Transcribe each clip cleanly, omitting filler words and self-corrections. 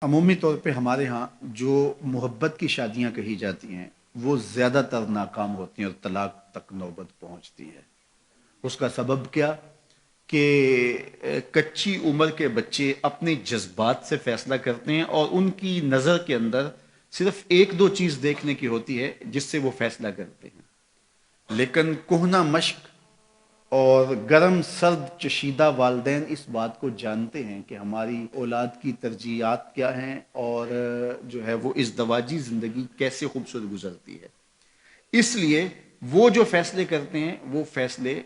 عمومی طور پہ ہمارے ہاں جو محبت کی شادیاں کہی جاتی ہیں وہ زیادہ تر ناکام ہوتی ہیں اور طلاق تک نوبت پہنچتی ہے۔ اس کا سبب کیا کہ کچی عمر کے بچے اپنے جذبات سے فیصلہ کرتے ہیں اور ان کی نظر کے اندر صرف ایک دو چیز دیکھنے کی ہوتی ہے جس سے وہ فیصلہ کرتے ہیں، لیکن کہنہ مشق اور گرم سرد چشیدہ والدین اس بات کو جانتے ہیں کہ ہماری اولاد کی ترجیحات کیا ہیں اور جو ہے وہ ازدواجی زندگی کیسے خوبصورت گزرتی ہے۔ اس لیے وہ جو فیصلے کرتے ہیں وہ فیصلے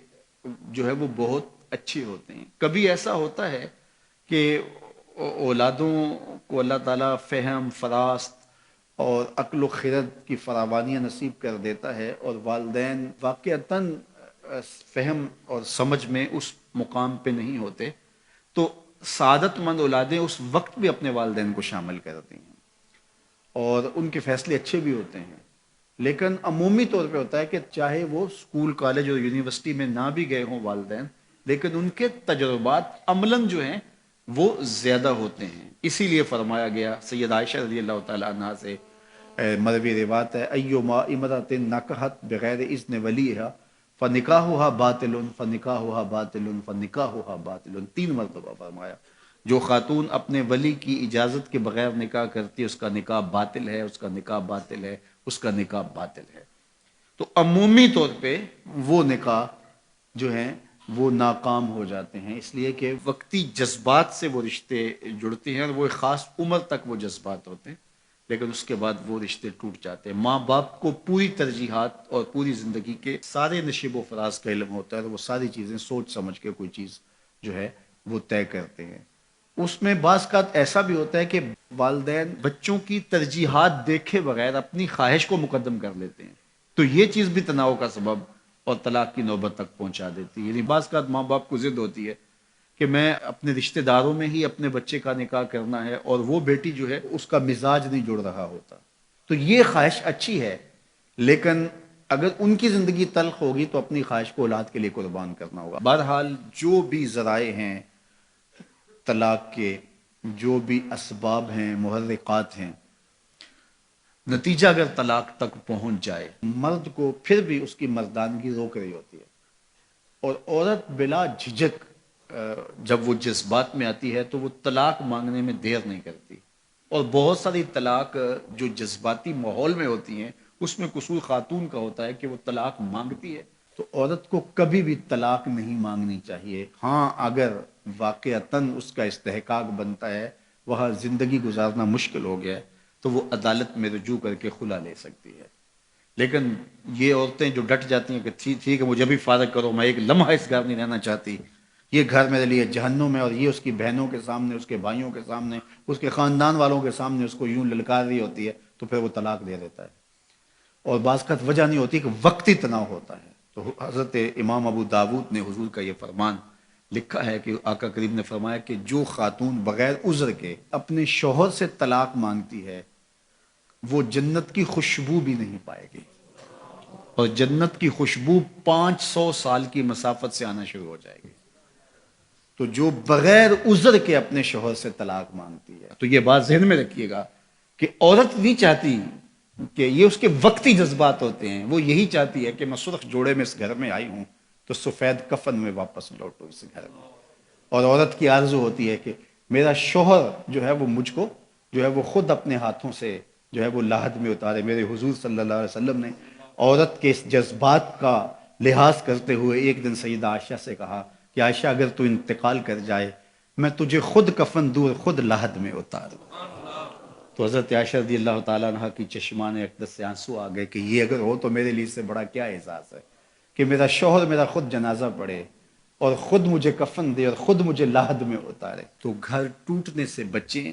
جو ہے وہ بہت اچھے ہوتے ہیں۔ کبھی ایسا ہوتا ہے کہ اولادوں کو اللہ تعالیٰ فہم، فراست اور عقل و خرد کی فراوانیاں نصیب کر دیتا ہے اور والدین واقعتاً فہم اور سمجھ میں اس مقام پہ نہیں ہوتے، تو سعادت مند اولادیں اس وقت بھی اپنے والدین کو شامل کرتی ہیں اور ان کے فیصلے اچھے بھی ہوتے ہیں۔ لیکن عمومی طور پہ ہوتا ہے کہ چاہے وہ اسکول، کالج اور یونیورسٹی میں نہ بھی گئے ہوں والدین، لیکن ان کے تجربات عملاً جو ہیں وہ زیادہ ہوتے ہیں۔ اسی لیے فرمایا گیا سید عائشہ رضی اللہ تعالیٰ عنہ سے مروی روایت ہے، ایما امرأۃ نکحت بغیر اذن ولیہا فنکاحها باطل فنکاحها باطل فنکاحها باطل، 3 مرتبہ فرمایا جو خاتون اپنے ولی کی اجازت کے بغیر نکاح کرتی ہے اس کا نکاح باطل ہے، اس کا نکاح باطل ہے، اس کا نکاح باطل ہے۔ تو عمومی طور پہ وہ نکاح جو ہیں وہ ناکام ہو جاتے ہیں، اس لیے کہ وقتی جذبات سے وہ رشتے جڑتے ہیں اور وہ ایک خاص عمر تک وہ جذبات ہوتے ہیں، لیکن اس کے بعد وہ رشتے ٹوٹ جاتے ہیں۔ ماں باپ کو پوری ترجیحات اور پوری زندگی کے سارے نشیب و فراز کا علم ہوتا ہے اور وہ ساری چیزیں سوچ سمجھ کے کوئی چیز جو ہے وہ طے کرتے ہیں۔ اس میں بعض کا ایسا بھی ہوتا ہے کہ والدین بچوں کی ترجیحات دیکھے بغیر اپنی خواہش کو مقدم کر لیتے ہیں، تو یہ چیز بھی تناؤ کا سبب اور طلاق کی نوبت تک پہنچا دیتی ہے۔ یعنی بعض کا ماں باپ کو ضد ہوتی ہے کہ میں اپنے رشتہ داروں میں ہی اپنے بچے کا نکاح کرنا ہے اور وہ بیٹی جو ہے اس کا مزاج نہیں جڑ رہا ہوتا، تو یہ خواہش اچھی ہے، لیکن اگر ان کی زندگی تلخ ہوگی تو اپنی خواہش کو اولاد کے لیے قربان کرنا ہوگا۔ بہرحال جو بھی ذرائع ہیں طلاق کے، جو بھی اسباب ہیں، محرکات ہیں، نتیجہ اگر طلاق تک پہنچ جائے، مرد کو پھر بھی اس کی مردانگی روک رہی ہوتی ہے اور عورت بلا جھجک جب وہ جذبات میں آتی ہے تو وہ طلاق مانگنے میں دیر نہیں کرتی، اور بہت ساری طلاق جو جذباتی ماحول میں ہوتی ہیں اس میں قصور خاتون کا ہوتا ہے کہ وہ طلاق مانگتی ہے۔ تو عورت کو کبھی بھی طلاق نہیں مانگنی چاہیے، ہاں اگر واقعتاً اس کا استحقاق بنتا ہے، وہاں زندگی گزارنا مشکل ہو گیا ہے، تو وہ عدالت میں رجوع کر کے خلا لے سکتی ہے۔ لیکن یہ عورتیں جو ڈٹ جاتی ہیں کہ ٹھیک ہے مجھے بھی فارغ کرو، میں ایک لمحہ اس گھر نہیں رہنا چاہتی، یہ گھر میرے لیے جہنم ہے، اور یہ اس کی بہنوں کے سامنے، اس کے بھائیوں کے سامنے، اس کے خاندان والوں کے سامنے اس کو یوں للکار رہی ہوتی ہے، تو پھر وہ طلاق دے دیتا ہے۔ اور بعض کا وجہ نہیں ہوتی کہ وقتی تناؤ ہوتا ہے۔ تو حضرت امام ابو داود نے حضور کا یہ فرمان لکھا ہے کہ آقا کریم نے فرمایا کہ جو خاتون بغیر عذر کے اپنے شوہر سے طلاق مانگتی ہے وہ جنت کی خوشبو بھی نہیں پائے گی، اور جنت کی خوشبو 500 سال کی مسافت سے آنا شروع ہو جائے گی۔ تو جو بغیر عذر کے اپنے شوہر سے طلاق مانگتی ہے، تو یہ بات ذہن میں رکھیے گا کہ عورت نہیں چاہتی کہ یہ اس کے وقتی جذبات ہوتے ہیں، وہ یہی چاہتی ہے کہ میں سرخ جوڑے میں اس گھر میں آئی ہوں تو سفید کفن میں واپس لوٹوں اس گھر میں، اور عورت کی آرزو ہوتی ہے کہ میرا شوہر جو ہے وہ مجھ کو جو ہے وہ خود اپنے ہاتھوں سے جو ہے وہ لاحد میں اتارے۔ میرے حضور صلی اللہ علیہ وسلم نے عورت کے اس جذبات کا لحاظ کرتے ہوئے ایک دن سیدہ عائشہ سے کہا کہ عائشہ اگر تو انتقال کر جائے میں تجھے خود کفن دوں، خود لاحد میں اتاروں۔ تو حضرت عائشہ رضی اللہ تعالیٰ عنہ کی چشمان اقدس سے آنسو آ گئے کہ یہ اگر ہو تو میرے لیے اس سے بڑا کیا احساس ہے کہ میرا شوہر میرا خود جنازہ پڑھے اور خود مجھے کفن دے اور خود مجھے لاحد میں اتارے۔ تو گھر ٹوٹنے سے بچیں،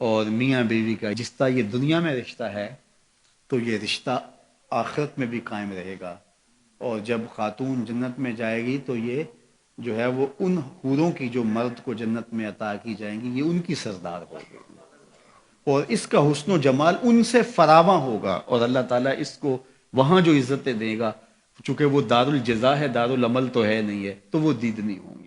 اور میاں بیوی کا جس طرح یہ دنیا میں رشتہ ہے تو یہ رشتہ آخرت میں بھی قائم رہے گا، اور جب خاتون جنت میں جائے گی تو یہ جو ہے وہ ان حوروں کی جو مرد کو جنت میں عطا کی جائیں گی، یہ ان کی سردار ہوگی، اور اس کا حسن و جمال ان سے فراواں ہوگا، اور اللہ تعالیٰ اس کو وہاں جو عزتیں دے گا، چونکہ وہ دار الجزا ہے، دار العمل تو ہے نہیں ہے، تو وہ دیدنی ہوں گی۔